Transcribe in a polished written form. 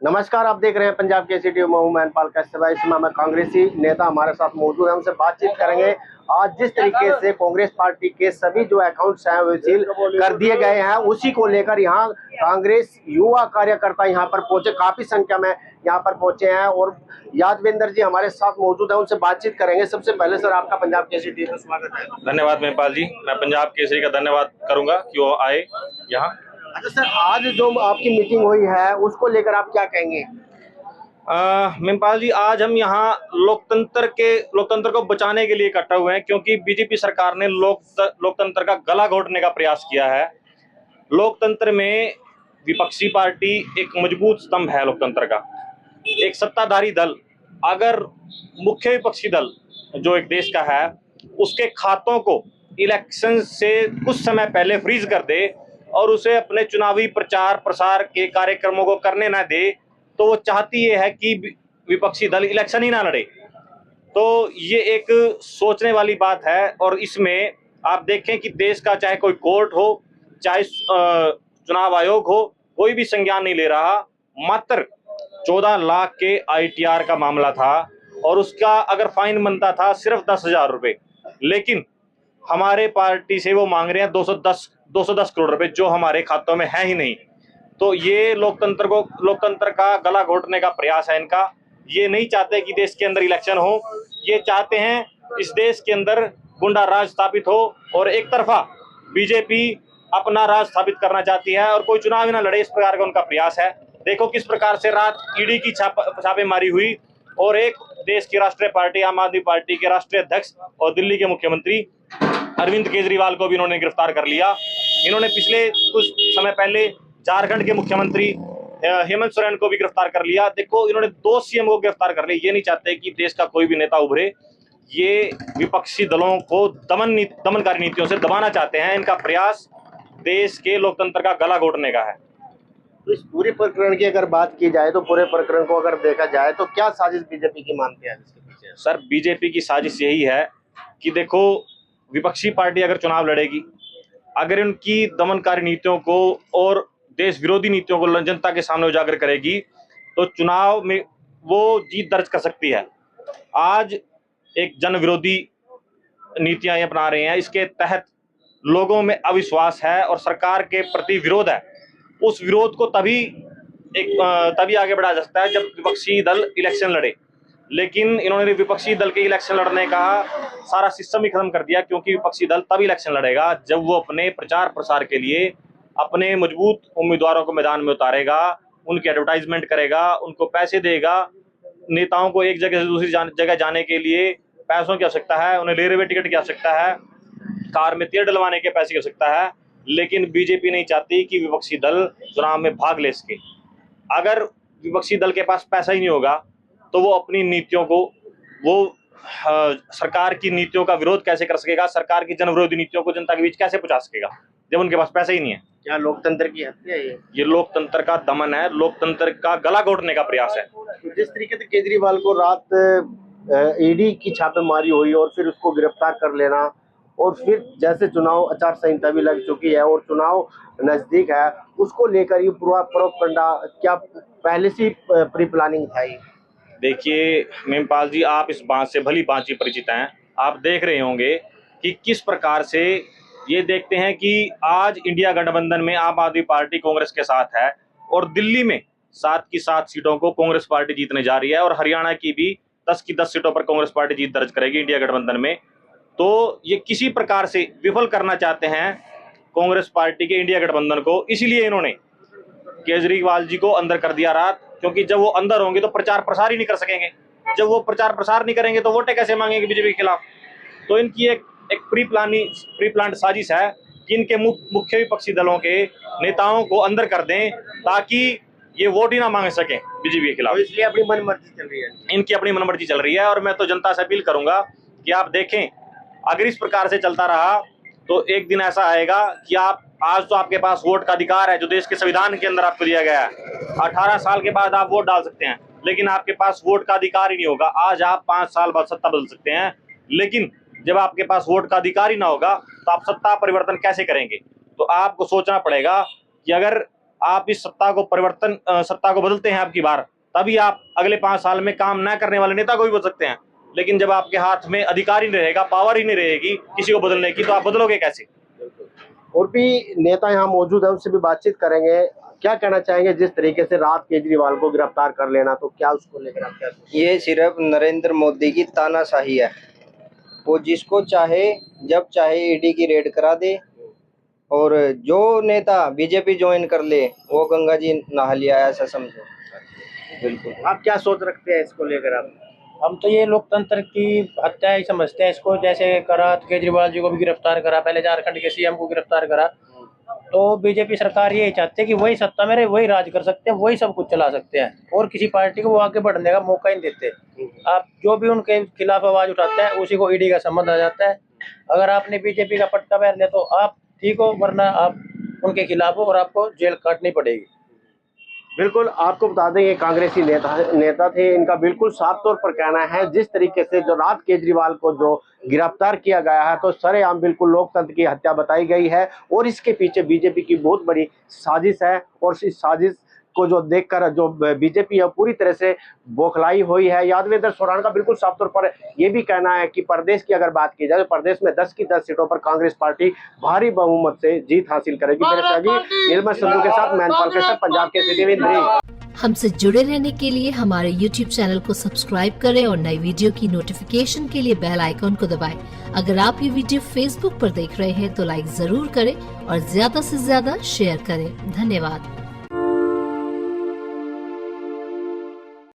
नमस्कार, आप देख रहे हैं पंजाब केसरी। मैं हूं मैनपाल कश्यप। इस समय मैं कांग्रेसी नेता हमारे साथ मौजूद है, हमसे बातचीत करेंगे। आज जिस तरीके से कांग्रेस पार्टी के सभी जो अकाउंट्स हैं वो सील कर दिए गए हैं, उसी को लेकर यहाँ कांग्रेस युवा कार्यकर्ता यहाँ पर पहुंचे, काफी संख्या में यहाँ पर पहुंचे हैं। और यादवेंद्र जी हमारे साथ मौजूद है, उनसे बातचीत करेंगे। सबसे पहले सर, आपका पंजाब केसरी में स्वागत है। धन्यवाद मैनपाल जी। मैं पंजाब केसरी का धन्यवाद करूंगा कि वो आए यहाँ। अच्छा सर, आज जो आपकी मीटिंग हुई है उसको लेकर आप क्या कहेंगे? मैनपाल जी, आज हम यहाँ लोकतंत्र को बचाने के लिए इकट्ठा हुए हैं, क्योंकि बीजेपी सरकार ने लोकतंत्र का गला घोटने का प्रयास किया है। लोकतंत्र में विपक्षी पार्टी एक मजबूत स्तंभ है। लोकतंत्र का एक सत्ताधारी दल अगर मुख्य विपक्षी दल जो एक देश का है उसके खातों को इलेक्शन से कुछ समय पहले फ्रीज कर दे और उसे अपने चुनावी प्रचार प्रसार के कार्यक्रमों को करने ना दे, तो वो चाहती ये है कि विपक्षी दल इलेक्शन ही ना लड़े। तो ये एक सोचने वाली बात है। और इसमें आप देखें कि देश का चाहे कोई कोर्ट हो, चाहे चुनाव आयोग हो, कोई भी संज्ञान नहीं ले रहा। मात्र 14 लाख के ITR का मामला था और उसका अगर फाइन बनता था सिर्फ 10,000 रुपये, लेकिन हमारे पार्टी से वो मांग रहे हैं 210 करोड़ रुपए, जो हमारे खातों में है ही नहीं। तो ये लोकतंत्र का गला घोटने का प्रयास है इनका। ये नहीं चाहते कि देश के अंदर इलेक्शन हो, ये चाहते हैं इस देश के अंदर गुंडा राज स्थापित हो और एक तरफा बीजेपी अपना राज स्थापित करना चाहती है और कोई चुनाव ना लड़े, इस प्रकार का उनका प्रयास है। देखो किस प्रकार से रात ईडी की छापेमारी हुई और एक देश की राष्ट्रीय पार्टी आम आदमी पार्टी के राष्ट्रीय अध्यक्ष और दिल्ली के मुख्यमंत्री अरविंद केजरीवाल को भी इन्होंने गिरफ्तार कर लिया। इन्होंने पिछले कुछ समय पहले झारखंड के मुख्यमंत्री हेमंत सोरेन को भी गिरफ्तार कर लिया। देखो, इन्होंने 2 CM को गिरफ्तार कर लिया। ये नहीं चाहते कि देश का कोई भी नेता उभरे। ये विपक्षी दलों को दमनकारी नीतियों से दबाना चाहते हैं। इनका प्रयास देश के लोकतंत्र का गला घोटने का है। तो इस पूरे प्रकरण की अगर बात की जाए, तो पूरे प्रकरण को अगर देखा जाए तो क्या साजिश बीजेपी की मानते हैं इसके पीछे? सर, बीजेपी की साजिश यही है कि देखो, विपक्षी पार्टी अगर चुनाव लड़ेगी, अगर उनकी दमनकारी नीतियों को और देश विरोधी नीतियों को जनता के सामने उजागर करेगी, तो चुनाव में वो जीत दर्ज कर सकती है। आज एक जन विरोधी नीतियां अपना रहे हैं, इसके तहत लोगों में अविश्वास है और सरकार के प्रति विरोध है। उस विरोध को तभी आगे बढ़ाया जा सकता है जब विपक्षी दल इलेक्शन लड़े। लेकिन इन्होंने विपक्षी दल के इलेक्शन लड़ने का सारा सिस्टम ही खत्म कर दिया, क्योंकि विपक्षी दल तब इलेक्शन लड़ेगा जब वो अपने प्रचार प्रसार के लिए अपने मजबूत उम्मीदवारों को मैदान में उतारेगा, उनकी एडवर्टाइजमेंट करेगा, उनको पैसे देगा। नेताओं को एक जगह से दूसरी जगह जाने के लिए पैसों की आवश्यकता है, उन्हें रेलवे टिकट की आवश्यकता है, कार में तेल डलवाने के पैसे की आवश्यकता है। लेकिन बीजेपी नहीं चाहती कि विपक्षी दल चुनाव में भाग ले सके। अगर विपक्षी दल के पास पैसा ही नहीं होगा तो वो अपनी नीतियों को सरकार की नीतियों का विरोध कैसे कर सकेगा, सरकार की जन विरोधी नीतियों को जनता के बीच कैसे पहुंचा सकेगा जब उनके पास पैसा ही नहीं है। क्या लोकतंत्र की हत्या है ये? लोकतंत्र का दमन है, लोकतंत्र का गला घोटने का प्रयास है। तो जिस तरीके से केजरीवाल को रात ईडी की छापेमारी हुई और फिर उसको गिरफ्तार कर लेना, और फिर जैसे चुनाव आचार संहिता भी लग चुकी है और चुनाव नजदीक है, उसको लेकर ये पूरा प्रोपगंडा क्या पहले से प्री प्लानिंग था? देखिए मेमपाल जी, आप इस बात से भली भांति परिचित हैं। आप देख रहे होंगे कि किस प्रकार से ये देखते हैं कि आज इंडिया गठबंधन में आम आदमी पार्टी कांग्रेस के साथ है और दिल्ली में 7 की 7 सीटों को कांग्रेस पार्टी जीतने जा रही है और हरियाणा की भी 10 की 10 सीटों पर कांग्रेस पार्टी जीत दर्ज करेगी इंडिया गठबंधन में। तो ये किसी प्रकार से विफल करना चाहते हैं कांग्रेस पार्टी के इंडिया गठबंधन को। इसीलिए इन्होंने केजरीवाल जी को अंदर कर दिया रात, क्योंकि जब वो अंदर होंगे तो प्रचार प्रसार ही नहीं कर सकेंगे। जब वो प्रचार प्रसार नहीं करेंगे तो वोटें कैसे मांगेंगे बीजेपी के खिलाफ? तो इनकी एक प्री प्लान साजिश है कि इनके मुख्य विपक्षी दलों के नेताओं को अंदर कर दें ताकि ये वोट ही ना मांग सकें बीजेपी के खिलाफ। इसलिए अपनी मनमर्जी चल रही है, इनकी अपनी मनमर्जी चल रही है। और मैं तो जनता से अपील करूंगा कि आप देखें, अगर इस प्रकार से चलता रहा तो एक दिन ऐसा आएगा कि आज तो आपके पास वोट का अधिकार है जो देश के संविधान के अंदर आपको दिया गया है। 18 साल के बाद आप वोट डाल सकते हैं, लेकिन आपके पास वोट का अधिकार ही नहीं होगा। आज आप 5 साल बाद सत्ता बदल सकते हैं, लेकिन जब आपके पास वोट का अधिकार ही ना होगा तो आप सत्ता परिवर्तन कैसे करेंगे? तो आपको सोचना पड़ेगा कि अगर आप इस सत्ता को बदलते हैं आपकी बार, तभी आप अगले 5 साल में काम ना करने वाले नेता को भी बदल सकते हैं। लेकिन जब आपके हाथ में अधिकार ही नहीं रहेगा, पावर ही नहीं रहेगी किसी को बदलने की, तो आप बदलोगे कैसे? और भी नेता यहाँ मौजूद है, उनसे भी बातचीत करेंगे। क्या कहना चाहेंगे जिस तरीके से रात केजरीवाल को गिरफ्तार कर लेना, तो क्या उसको लेकर आप क्या सोचते हैं? ये सिर्फ नरेंद्र मोदी की तानाशाही है। वो जिसको चाहे जब चाहे ईडी की रेड करा दे, और जो नेता बीजेपी ज्वाइन कर ले वो गंगा जी नहा लिया, ऐसा समझो। बिल्कुल। आप क्या सोच रखते हैं इसको लेकर आप? हम तो ये लोकतंत्र की हत्या ही समझते हैं इसको। जैसे करा तो केजरीवाल जी को भी गिरफ्तार करा, पहले झारखंड के सीएम को गिरफ्तार करा, तो बीजेपी सरकार यही चाहती है कि वही सत्ता में रहे, वही राज कर सकते हैं, वही सब कुछ चला सकते हैं, और किसी पार्टी को वो आगे बढ़ने का मौका ही नहीं देते। आप जो भी उनके खिलाफ आवाज उठाते हैं उसी को ईडी का संबंध आ जाता है। अगर आपने बीजेपी का पट्टा पहन लिया तो आप ठीक हो, वरना आप उनके खिलाफ हो और आपको जेल काटनी पड़ेगी। बिल्कुल, आपको बता दें ये कांग्रेसी नेता थे। इनका बिल्कुल साफ तौर पर कहना है जिस तरीके से जो रात केजरीवाल को जो गिरफ्तार किया गया है, तो सरेआम बिल्कुल लोकतंत्र की हत्या बताई गई है, और इसके पीछे बीजेपी की बहुत बड़ी साजिश है। और इस साजिश को जो देखकर जो बीजेपी है पूरी तरह से बौखलाई हुई है। यादवेंद्र सोरान का बिल्कुल साफ तौर पर यह भी कहना है कि प्रदेश की अगर बात की जाए तो प्रदेश में 10 की 10 सीटों पर कांग्रेस पार्टी भारी बहुमत से जीत हासिल करेगी। मेरे सहयोगी निर्मल संधू के साथ मैनपाल कृष्ण, पंजाब केसरी दिल्ली। हमसे जुड़े रहने के लिए हमारे YouTube चैनल को सब्सक्राइब करें और नई वीडियो की नोटिफिकेशन के लिए बेल आइकॉन को दबाएं। अगर आप ये वीडियो Facebook पर देख रहे हैं तो लाइक जरूर करें और ज्यादा से ज्यादा शेयर करें। धन्यवाद।